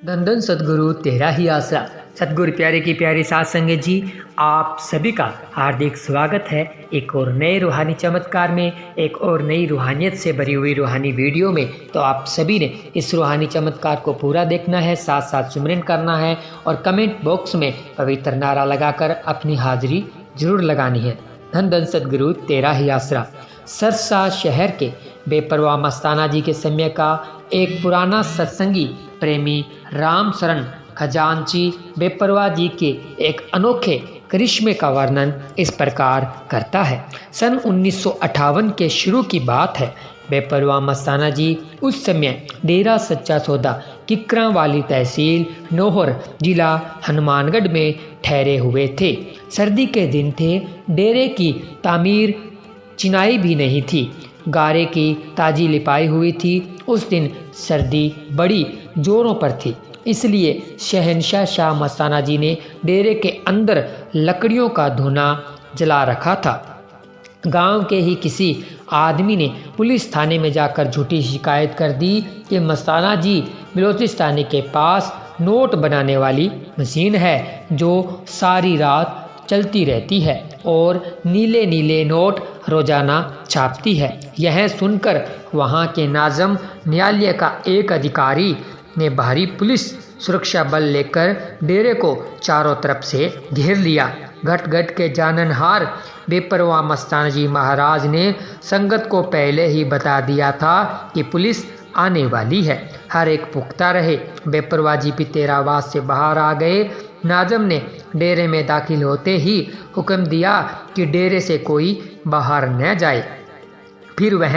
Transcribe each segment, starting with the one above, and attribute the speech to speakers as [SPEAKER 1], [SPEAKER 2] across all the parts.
[SPEAKER 1] धन धन सदगुरु तेरा ही आसरा। सतगुरु प्यारे की प्यारी साथ संगत जी, आप सभी का हार्दिक स्वागत है एक और नए रूहानी चमत्कार में, एक और नई रूहानियत से भरी हुई रूहानी वीडियो में। तो आप सभी ने इस रूहानी चमत्कार को पूरा देखना है, साथ साथ सिमरन करना है और कमेंट बॉक्स में पवित्र नारा लगाकर अपनी हाजिरी जरूर लगानी है। धन धन सदगुरु तेरा ही आसरा। सरसा शहर के बेपरवाह मस्ताना जी के समय का एक पुराना सत्संगी प्रेमी राम शरण खजांची बेपरवाह जी के एक अनोखे करिश्मे का वर्णन इस प्रकार करता है। सन 1958 के शुरू की बात है। बेपरवाह मस्ताना जी उस समय डेरा सच्चा सौदा किकरा वाली तहसील नौहर जिला हनुमानगढ़ में ठहरे हुए थे। सर्दी के दिन थे। डेरे की तामीर चिनाई भी नहीं थी, गारे की ताजी लिपाई हुई थी। उस दिन सर्दी बड़ी जोरों पर थी, इसलिए शहनशाह शाह मस्ताना जी ने डेरे के अंदर लकड़ियों का धुना जला रखा था। गांव के ही किसी आदमी ने पुलिस थाने में जाकर झूठी शिकायत कर दी कि मस्ताना जी बलोचिस्तानी के पास नोट बनाने वाली मशीन है जो सारी रात चलती रहती है और नीले नीले नोट रोजाना छापती है। यह सुनकर वहाँ के नाज़म न्यायालय का एक अधिकारी ने भारी पुलिस सुरक्षा बल लेकर डेरे को चारों तरफ से घेर लिया। घट घट के जाननहार बेपरवाह मस्ताना जी महाराज ने संगत को पहले ही बता दिया था कि पुलिस आने वाली है। हर एक पुख्ता रहे। बेपरवाह जी पितेरावास से बाहर आ गए। नाज़म ने डेरे में दाखिल होते ही हुक्म दिया कि डेरे से कोई बाहर न जाए। फिर वह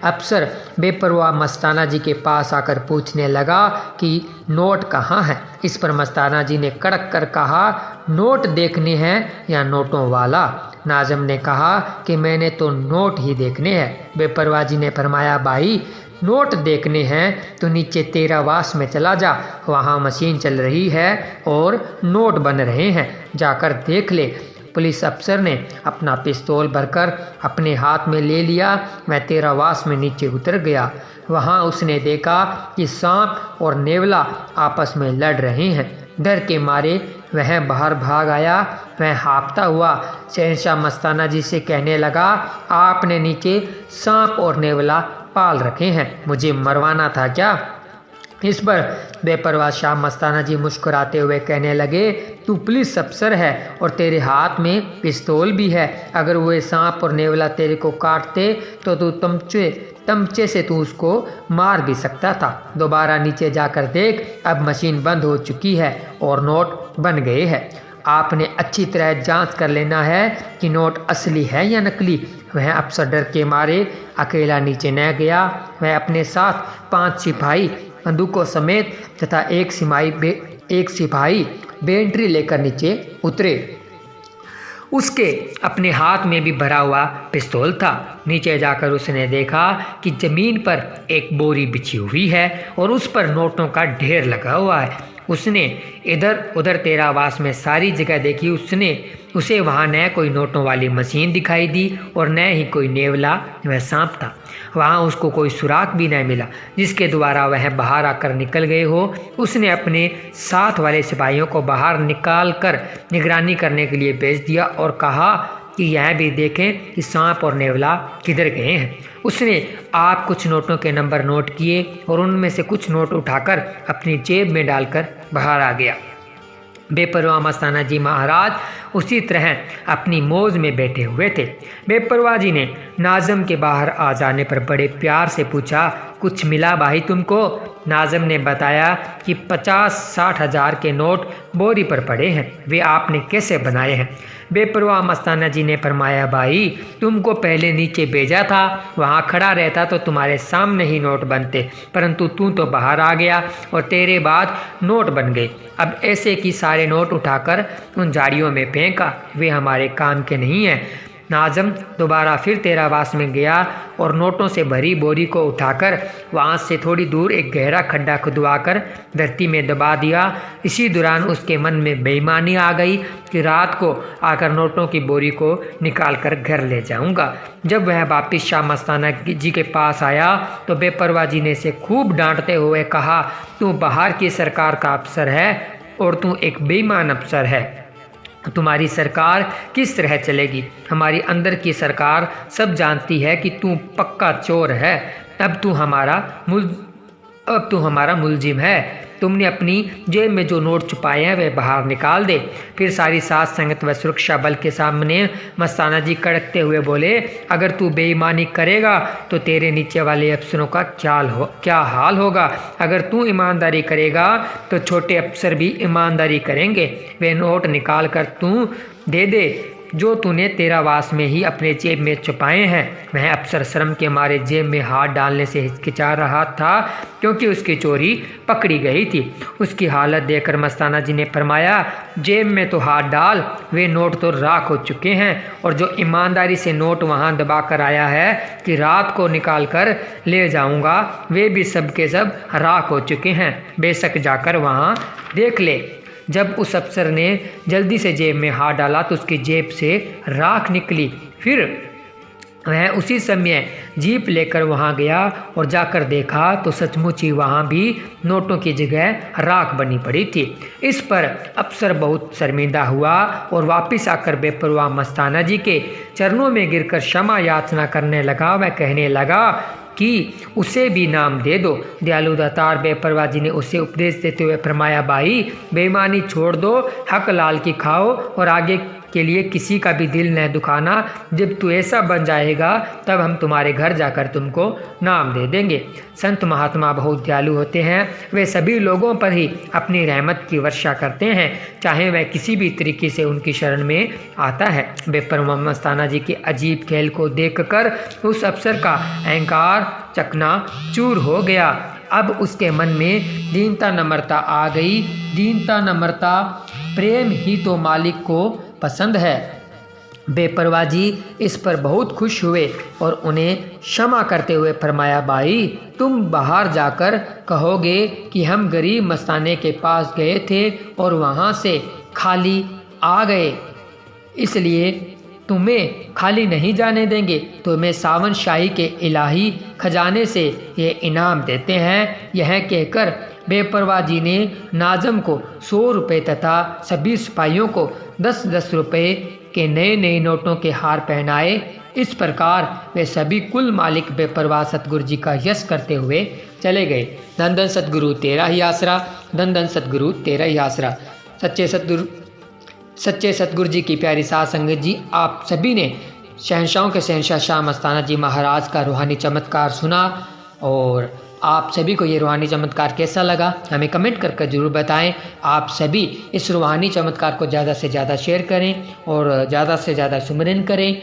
[SPEAKER 1] अफसर बेपरवाह मस्ताना जी के पास आकर पूछने लगा कि नोट कहाँ है। इस पर मस्ताना जी ने कड़क कर कहा, नोट देखने हैं या नोटों वाला। नाज़म ने कहा कि मैंने तो नोट ही देखने हैं। बेपरवाह जी ने फरमाया, भाई नोट देखने हैं तो नीचे तेरावास में चला जा, वहाँ मशीन चल रही है और नोट बन रहे हैं, जाकर देख ले। पुलिस अफसर ने अपना पिस्तौल भरकर अपने हाथ में ले लिया। वह तेरावास में नीचे उतर गया। वहाँ उसने देखा कि सांप और नेवला आपस में लड़ रहे हैं। डर के मारे वह बाहर भाग आया। वह हाँफता हुआ शहनशाह मस्ताना जी से कहने लगा, आपने नीचे सांप और नेवला पाल रखे हैं, मुझे मरवाना था क्या? इस पर बेपरवाह शाह मस्ताना जी मुस्कुराते हुए कहने लगे, तू पुलिस अफसर है और तेरे हाथ में पिस्तौल भी है। अगर वो सांप और नेवला तेरे को काटते तो तू तमचे से तू उसको मार भी सकता था। दोबारा नीचे जाकर देख, अब मशीन बंद हो चुकी है और नोट बन गए हैं। आपने अच्छी तरह जांच कर लेना है कि नोट असली है या नकली। वह अफसर डर के मारे अकेला नीचे न गया। वह अपने साथ 5 सिपाही बंदूकों समेत तथा एक सिपाही बेंट्री लेकर नीचे उतरे। उसके अपने हाथ में भी भरा हुआ पिस्तौल था। नीचे जाकर उसने देखा कि जमीन पर एक बोरी बिछी हुई है और उस पर नोटों का ढेर लगा हुआ है। उसने इधर उधर तेरावास में सारी जगह देखी। उसे वहाँ न कोई नोटों वाली मशीन दिखाई दी और न ही कोई नेवला व सांप था। वहाँ उसको कोई सुराग भी न मिला जिसके द्वारा वह बाहर आकर निकल गए हो। उसने अपने साथ वाले सिपाहियों को बाहर निकाल कर निगरानी करने के लिए भेज दिया और कहा कि यह भी देखें कि सांप और नेवला किधर गए हैं। उसने आप कुछ नोटों के नंबर नोट किए और उनमें से कुछ नोट उठाकर अपनी जेब में डालकर बाहर आ गया। बेपरवाह मस्ताना जी महाराज उसी तरह अपनी मौज में बैठे हुए थे। बेपरवाह जी ने नाज़म के बाहर आ जाने पर बड़े प्यार से पूछा, कुछ मिला भाई तुमको? नाज़म ने बताया कि 50-60 हज़ार के नोट बोरी पर पड़े हैं। वे आपने कैसे बनाए हैं? बेपरवाह मस्ताना जी ने फरमाया, भाई तुमको पहले नीचे भेजा था, वहाँ खड़ा रहता तो तुम्हारे सामने ही नोट बनते, परंतु तू तो बाहर आ गया और तेरे बाद नोट बन गए। अब ऐसे कि सारे नोट उठाकर उन झाड़ियों में फेंका, वे हमारे काम के नहीं हैं। नाज़म दोबारा फिर तेरावास में गया और नोटों से भरी बोरी को उठाकर वहाँ से थोड़ी दूर एक गहरा खड्डा खुदवाकर धरती में दबा दिया। इसी दौरान उसके मन में बेईमानी आ गई कि रात को आकर नोटों की बोरी को निकाल कर घर ले जाऊंगा। जब वह वापिस शाह मस्ताना जी के पास आया तो बेपरवाह जी ने इसे खूब डांटते हुए कहा, तू बाहर की सरकार का अफसर है और तू एक बेईमान अफसर है। तुम्हारी सरकार किस तरह चलेगी? हमारी अंदर की सरकार सब जानती है कि तू पक्का चोर है। अब तू हमारा मुलजिम है। तुमने अपनी जेब में जो नोट छुपाए हैं वे बाहर निकाल दे। फिर सारी साथ संगत व सुरक्षा बल के सामने मस्ताना जी कड़कते हुए बोले, अगर तू बेईमानी करेगा तो तेरे नीचे वाले अफसरों का क्या हाल होगा। अगर तू ईमानदारी करेगा तो छोटे अफसर भी ईमानदारी करेंगे। वे नोट निकाल कर तू दे दे जो तूने तेरावास में ही अपने जेब में छुपाए हैं। वह अफसर शर्म के मारे जेब में हाथ डालने से हिचकिचा रहा था क्योंकि उसकी चोरी पकड़ी गई थी। उसकी हालत देखकर मस्ताना जी ने फरमाया, जेब में तो हाथ डाल, वे नोट तो राख हो चुके हैं और जो ईमानदारी से नोट वहाँ दबा कर आया है कि रात को निकाल कर ले जाऊँगा, वे भी सब के सब राख हो चुके हैं। बेशक जाकर वहाँ देख ले। जब उस अफसर ने जल्दी से जेब में हाथ डाला तो उसकी जेब से राख निकली। फिर वह उसी समय जीप लेकर वहां गया और जाकर देखा तो सचमुच ही वहां भी नोटों की जगह राख बनी पड़ी थी। इस पर अफसर बहुत शर्मिंदा हुआ और वापस आकर बेपरवाह मस्ताना जी के चरणों में गिरकर क्षमा याचना करने लगा। वह कहने लगा कि उसे भी नाम दे दो। दयालु दातार बेपरवाह जी ने उसे उपदेश देते हुए फरमाया, भाई बेईमानी छोड़ दो, हक लाल की खाओ और आगे के लिए किसी का भी दिल न दुखाना। जब तू ऐसा बन जाएगा तब हम तुम्हारे घर जाकर तुमको नाम दे देंगे। संत महात्मा बहुत दयालु होते हैं। वे सभी लोगों पर ही अपनी रहमत की वर्षा करते हैं, चाहे वह किसी भी तरीके से उनकी शरण में आता है। बेपरवाह मस्ताना जी के अजीब खेल को देखकर उस अफसर का अहंकार चकनाचूर हो गया। अब उसके मन में दीनता नम्रता आ गई। दीनता नम्रता प्रेम ही तो मालिक को पसंद है। बेपरवाह जी इस पर बहुत खुश हुए और उन्हें क्षमा करते हुए फरमाया, भाई तुम बाहर जाकर कहोगे कि हम गरीब मस्ताने के पास गए थे और वहाँ से खाली आ गए, इसलिए तुम्हें खाली नहीं जाने देंगे। तुम्हें सावन शाही के इलाही खजाने से ये इनाम देते हैं। यह कहकर बेपरवाह जी ने नाज़म को 100 रुपये तथा सभी सिपाहियों को 10-10 रुपये के नए नए नोटों के हार पहनाए। इस प्रकार वे सभी कुल मालिक बेपरवाह सतगुरु जी का यश करते हुए चले गए। धन धन सतगुरु तेरा ही आसरा, धन धन सतगुरु तेरा ही आसरा। सच्चे सतगुरु जी की प्यारी साध संगत जी, आप सभी ने शहंशाहों के शहंशाह शाह मस्ताना जी महाराज का रूहानी चमत्कार सुना और आप सभी को ये रूहानी चमत्कार कैसा लगा हमें कमेंट करके ज़रूर बताएं। आप सभी इस रूहानी चमत्कार को ज़्यादा से ज़्यादा शेयर करें और ज़्यादा से ज़्यादा सुमिरन करें।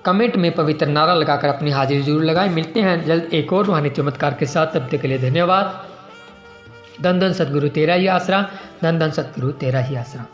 [SPEAKER 1] कमेंट में पवित्र नारा लगाकर अपनी हाजिरी जरूर लगाएं। मिलते हैं जल्द एक और रूहानी चमत्कार के साथ, तब तक के लिए धन्यवाद। धन धन सतगुरु तेरा ही आसरा, धन धन सतगुरु तेरा ही आसरा।